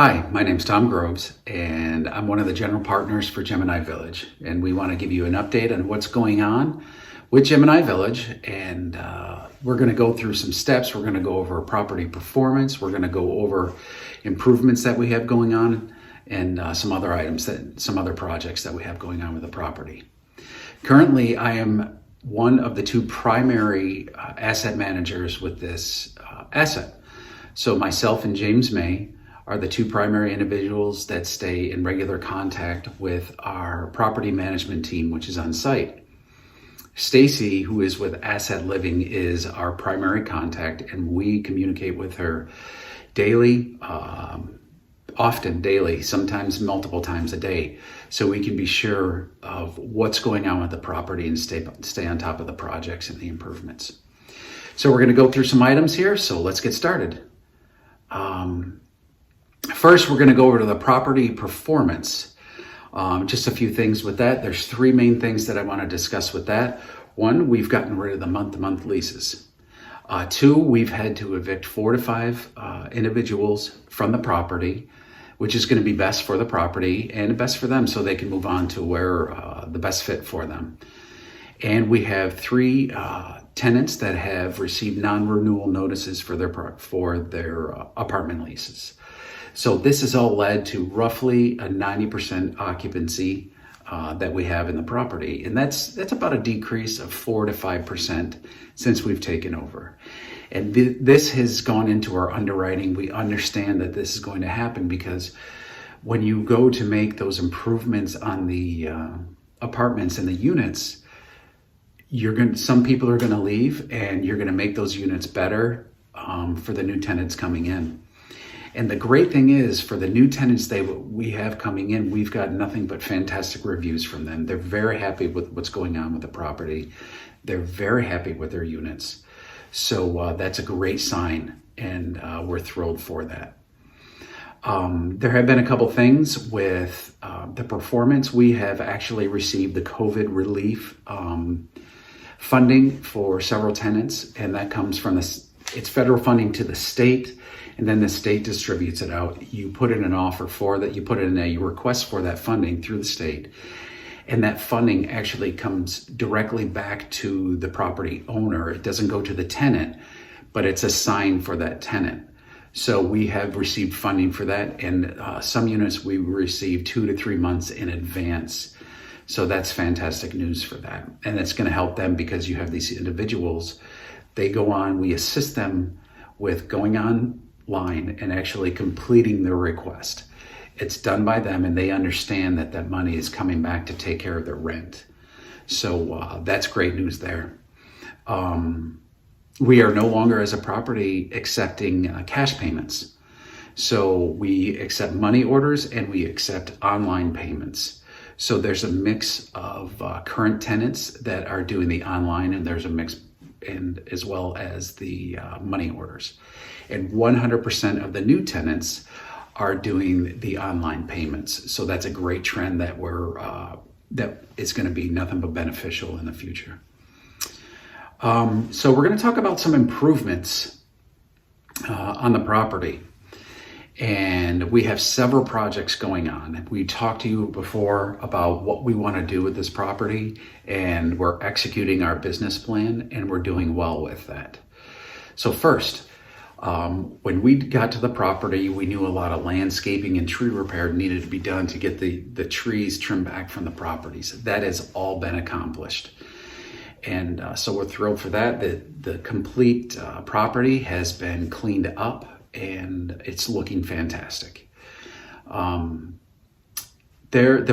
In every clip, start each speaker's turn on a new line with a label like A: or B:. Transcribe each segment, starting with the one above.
A: Hi, my name's Tom Groves, and I'm one of the general partners for Gemini Village. And we want to give you an update on what's going on with Gemini Village. And we're going to go through some steps. We're going to go over property performance. We're going to go over improvements that we have going on, and some other projects that we have going on with the property. Currently, I am one of the two primary asset managers with this asset. So myself and James May are the two primary individuals that stay in regular contact with our property management team, which is on site. Stacy, who is with Asset Living, is our primary contact, and we communicate with her daily, often daily, sometimes multiple times a day, so we can be sure of what's going on with the property and stay on top of the projects and the improvements. So we're going to go through some items here, so let's get started. First, we're going to go over to the property performance. Just a few things with that. There's three main things that I want to discuss with that. One, we've gotten rid of the month-to-month leases. Two, we've had to evict 4 to 5 individuals from the property, which is going to be best for the property and best for them so they can move on to where the best fit for them. And we have 3 tenants that have received non-renewal notices for their apartment leases. So this has all led to roughly a 90% occupancy that we have in the property. And that's about a decrease of 4 to 5% since we've taken over. And this has gone into our underwriting. We understand that this is going to happen because when you go to make those improvements on the apartments and the units, some people are going to leave, and you're going to make those units better for the new tenants coming in. And the great thing is, for the new tenants we have coming in, we've got nothing but fantastic reviews from them. They're very happy with what's going on with the property. They're very happy with their units. So that's a great sign, and we're thrilled for that. There have been a couple things with the performance. We have actually received the COVID relief funding for several tenants, and that comes from it's federal funding to the state, and then the state distributes it out. You put in an offer for that, you put in a request for that funding through the state, and that funding actually comes directly back to the property owner. It doesn't go to the tenant, but it's assigned for that tenant. So we have received funding for that, and some units we receive 2 to 3 months in advance. So that's fantastic news for that. And it's going to help them because you have these individuals, they go on, we assist them with going online and actually completing their request. It's done by them, and they understand that that money is coming back to take care of their rent. So that's great news there. We are no longer, as a property, accepting cash payments. So we accept money orders and we accept online payments. So there's a mix of current tenants that are doing the online, and there's a mix and as well as the money orders. And 100% of the new tenants are doing the online payments. So that's a great trend that that is going to be nothing but beneficial in the future. So we're going to talk about some improvements on the property. And we have several projects going on. We talked to you before about what we want to do with this property, and we're executing our business plan, and we're doing well with that. So first, when we got to the property, we knew a lot of landscaping and tree repair needed to be done to get the trees trimmed back from the properties. That has all been accomplished. And so we're thrilled for that. The complete property has been cleaned up, and it's looking fantastic. The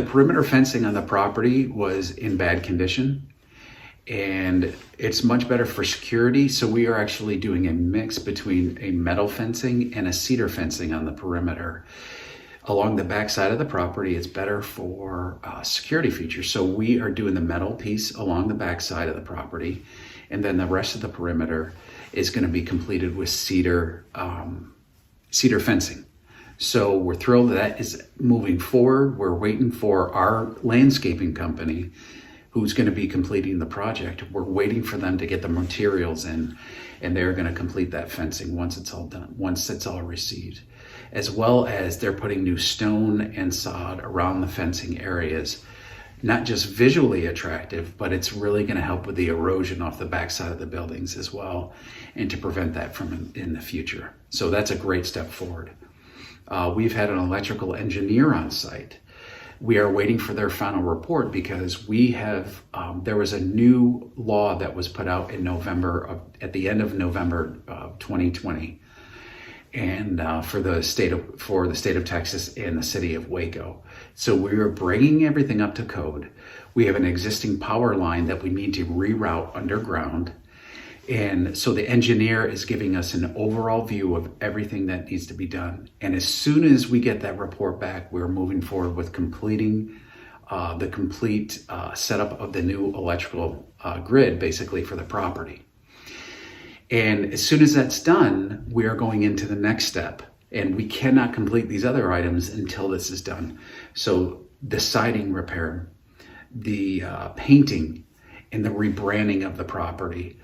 A: perimeter fencing on the property was in bad condition, and it's much better for security. So we are actually doing a mix between a metal fencing and a cedar fencing on the perimeter. Along the back side of the property, it's better for security features. So we are doing the metal piece along the back side of the property, and then the rest of the perimeter is going to be completed with cedar fencing. So we're thrilled that is moving forward. We're waiting for our landscaping company, who's going to be completing the project. We're waiting for them to get the materials in, and they're going to complete that fencing once it's all done, once it's all received. As well as they're putting new stone and sod around the fencing areas. Not just visually attractive, but it's really going to help with the erosion off the backside of the buildings as well, and to prevent that from in the future. So that's a great step forward. We've had an electrical engineer on site. We are waiting for their final report because we have, there was a new law that was put out in at the end of November of 2020, and for the state of Texas and the city of Waco. So we are bringing everything up to code. We have an existing power line that we need to reroute underground. And so the engineer is giving us an overall view of everything that needs to be done. And as soon as we get that report back, we're moving forward with completing the complete setup of the new electrical grid, basically, for the property. And as soon as that's done, we are going into the next step. And we cannot complete these other items until this is done. So the siding repair, the painting, and the rebranding of the property.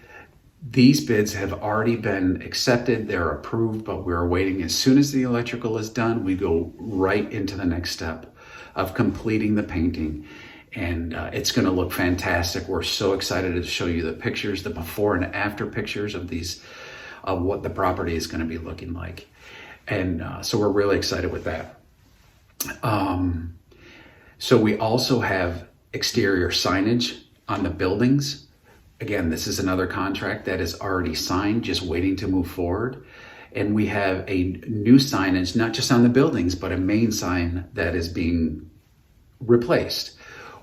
A: These bids have already been accepted, they're approved, but we're waiting. As soon as the electrical is done, we go right into the next step of completing the painting. And it's going to look fantastic. We're so excited to show you the pictures, the before and after pictures of what the property is going to be looking like. And so we're really excited with that. So we also have exterior signage on the buildings. Again, this is another contract that is already signed, just waiting to move forward. And we have a new signage, not just on the buildings, but a main sign that is being replaced.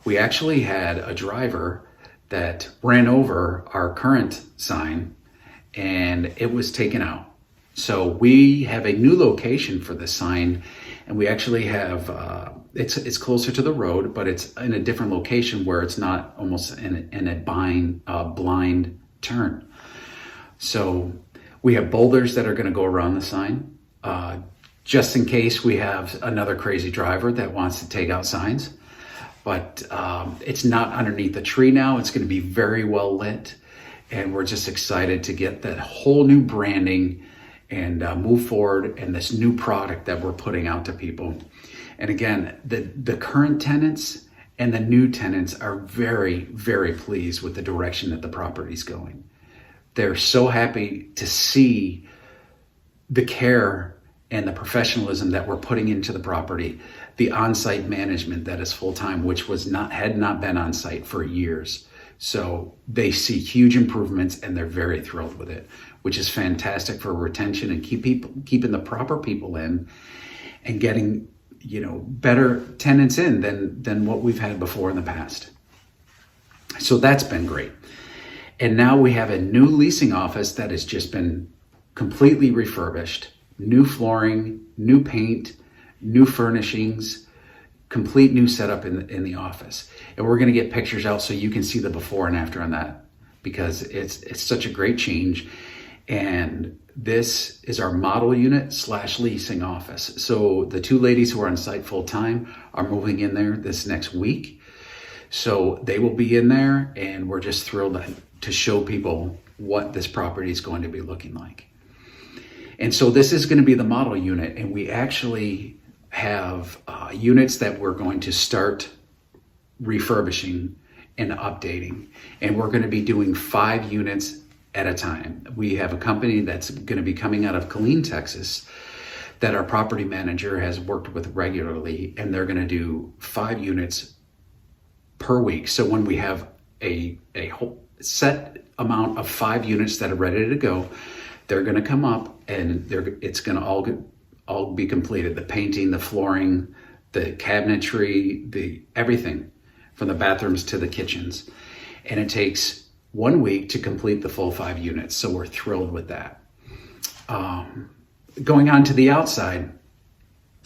A: We actually had a driver that ran over our current sign, and it was taken out. So we have a new location for this sign, and we actually have, it's closer to the road, but it's in a different location where it's not almost in a blind turn. So we have boulders that are going to go around the sign, just in case we have another crazy driver that wants to take out signs. But it's not underneath the tree now. It's going to be very well lit, and we're just excited to get that whole new branding and move forward in this new product that we're putting out to people. And again, the current tenants and the new tenants are very, very pleased with the direction that the property's going. They're so happy to see the care and the professionalism that we're putting into the property, the on-site management that is full-time, which had not been on site for years. So they see huge improvements, and they're very thrilled with it, which is fantastic for retention and keeping the proper people in and getting, better tenants in than what we've had before in the past. So that's been great. And now we have a new leasing office that has just been completely refurbished. New flooring, new paint, new furnishings, complete new setup in the office. And we're going to get pictures out so you can see the before and after on that, because it's such a great change. And this is our model unit / leasing office. So the two ladies who are on site full time are moving in there this next week. So they will be in there, and we're just thrilled to show people what this property is going to be looking like. And so this is going to be the model unit, and we actually have units that we're going to start refurbishing and updating. And we're going to be doing 5 units at a time. We have a company that's going to be coming out of Killeen, Texas, that our property manager has worked with regularly, and they're going to do 5 units per week. So when we have a whole set amount of 5 units that are ready to go, they're going to come up, and it's going to all be completed. The painting, the flooring, the cabinetry, everything from the bathrooms to the kitchens. And it takes 1 week to complete the full 5 units. So we're thrilled with that. Going on to the outside,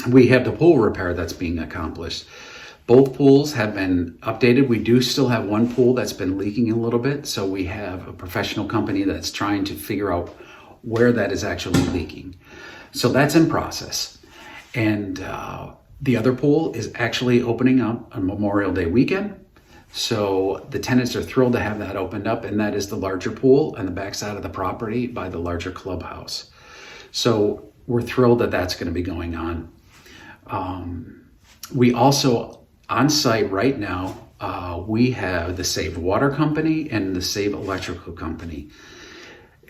A: we have the pool repair that's being accomplished. Both pools have been updated. We do still have one pool that's been leaking a little bit. So we have a professional company that's trying to figure out where that is actually leaking. So that's in process. And the other pool is actually opening up on Memorial Day weekend. So the tenants are thrilled to have that opened up, and that is the larger pool on the backside of the property by the larger clubhouse. So we're thrilled that that's going to be going on. We also, on site right now, we have the Save Water Company and the Save Electrical Company.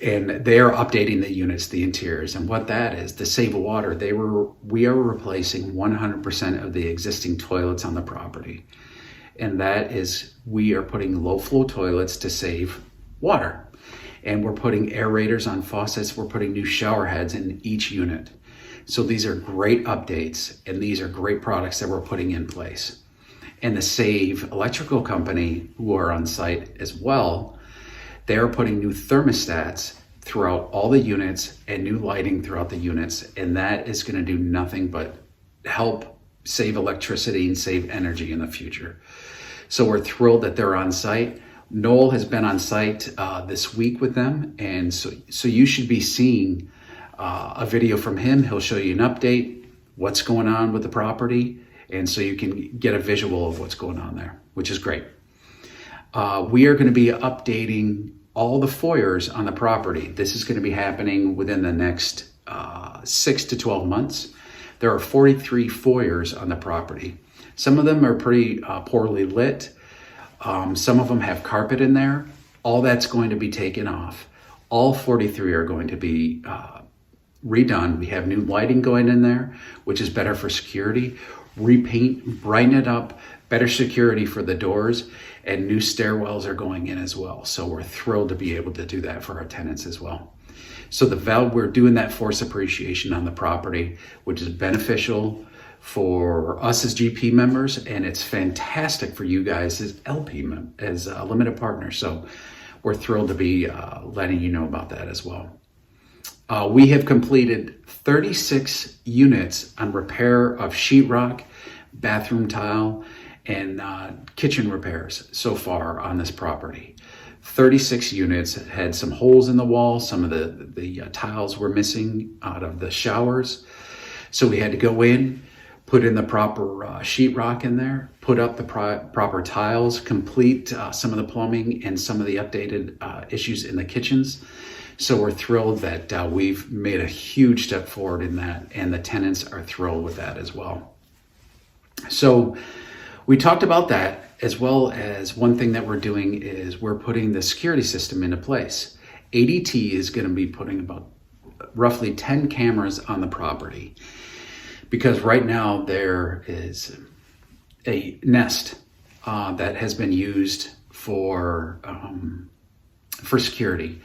A: And they are updating the units, the interiors. And what that is, the Save Water, we are replacing 100% of the existing toilets on the property. And that is, we are putting low flow toilets to save water. And we're putting aerators on faucets. We're putting new shower heads in each unit. So these are great updates, and these are great products that we're putting in place. And the Save Electrical Company, who are on site as well, they're putting new thermostats throughout all the units and new lighting throughout the units. And that is going to do nothing but help save electricity and save energy in the future. So we're thrilled that they're on site. Noel has been on site this week with them. And so you should be seeing a video from him. He'll show you an update, what's going on with the property. And so you can get a visual of what's going on there, which is great. We are going to be updating all the foyers on the property. This is going to be happening within the next 6 to 12 months. There are 43 foyers on the property. Some of them are pretty poorly lit. Some of them have carpet in there. All that's going to be taken off. All 43 are going to be redone. We have new lighting going in there, which is better for security. Repaint, brighten it up, better security for the doors, and new stairwells are going in as well. So we're thrilled to be able to do that for our tenants as well. So we're doing that force appreciation on the property, which is beneficial for us as GP members, and it's fantastic for you guys as LP, as limited partners. So we're thrilled to be letting you know about that as well. We have completed 36 units on repair of sheetrock, bathroom tile, and kitchen repairs so far on this property. 36 units had some holes in the wall. Some of the tiles were missing out of the showers. So we had to go in, put in the proper sheetrock in there, put up the proper tiles, complete some of the plumbing and some of the updated issues in the kitchens. So we're thrilled that we've made a huge step forward in that, and the tenants are thrilled with that as well. So we talked about that, as well as one thing that we're doing is we're putting the security system into place. ADT is going to be putting about roughly 10 cameras on the property, because right now there is a Nest that has been used for security.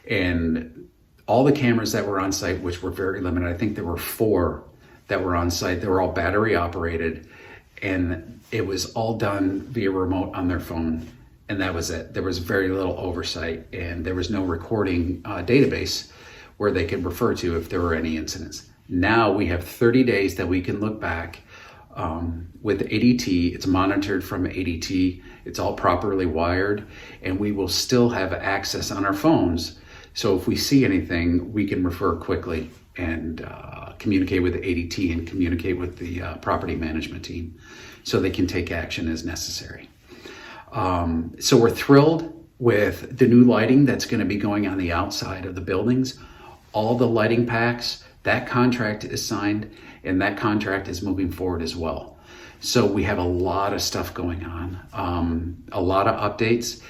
A: And all the cameras that were on site, which were very limited, I think there were 4 that were on site. They were all battery operated, and it was all done via remote on their phone. And that was it. There was very little oversight, and there was no recording database where they could refer to if there were any incidents. Now we have 30 days that we can look back with ADT. It's monitored from ADT. It's all properly wired, and we will still have access on our phones. So if we see anything, we can refer quickly and communicate with the ADT and communicate with the property management team so they can take action as necessary. So we're thrilled with the new lighting that's going to be going on the outside of the buildings. All the lighting packs, that contract is signed, and that contract is moving forward as well. So we have a lot of stuff going on, a lot of updates.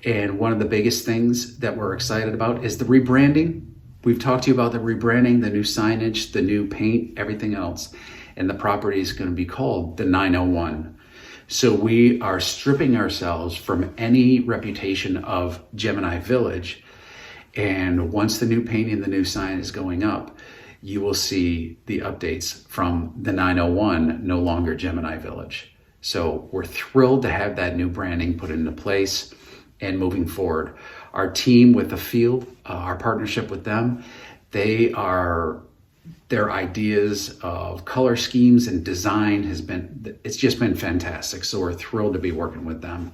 A: And one of the biggest things that we're excited about is the rebranding. We've talked to you about the rebranding, the new signage, the new paint, everything else. And the property is going to be called the 901. So we are stripping ourselves from any reputation of Gemini Village. And once the new paint and the new sign is going up, you will see the updates from the 901, no longer Gemini Village. So we're thrilled to have that new branding put into place and moving forward. Our team with the field, our partnership with them, their ideas of color schemes and design it's just been fantastic. So we're thrilled to be working with them.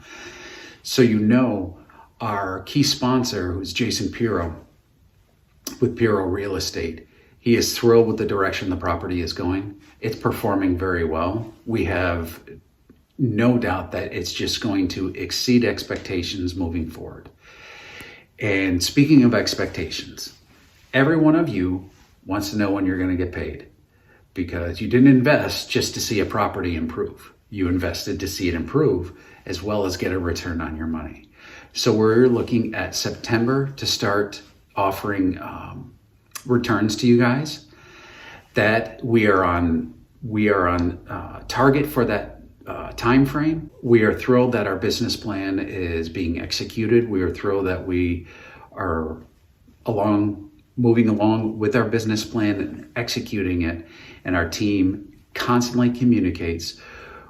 A: So our key sponsor, who's Jason Piro with Piro Real Estate, he is thrilled with the direction the property is going. It's performing very well. We have no doubt that it's just going to exceed expectations moving forward. And speaking of expectations, every one of you wants to know when you're going to get paid, because you didn't invest just to see a property improve. You invested to see it improve as well as get a return on your money. So we're looking at September to start offering returns to you guys. That we are on target for that time frame. We are thrilled that our business plan is being executed. We are thrilled that we are moving along with our business plan and executing it, and our team constantly communicates.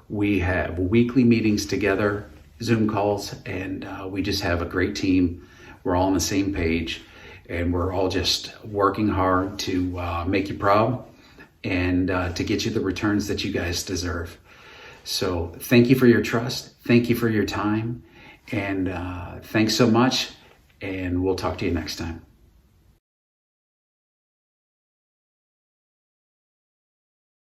A: We have weekly meetings together, Zoom calls, and we just have a great team. We're all on the same page, and we're all just working hard to make you proud and to get you the returns that you guys deserve. So thank you for your trust. Thank you for your time. And thanks so much. And we'll talk to you next time.